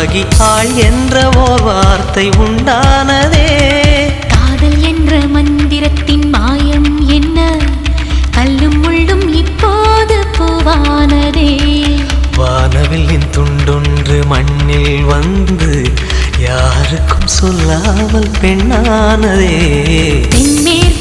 ஆகி ஆள் என்ற ஓர் வார்த்தை உண்டானதே. காதல் என்ற மந்திரத்தின் மாயம் என்ன, கல்லும் முள்ளும் இப்போது பூவானதே. வானவில்லின் துண்டொன்று மண்ணில் வந்து யாருக்கும் சொல்லாமல் பெண்ணானதே. தென்மேற்கு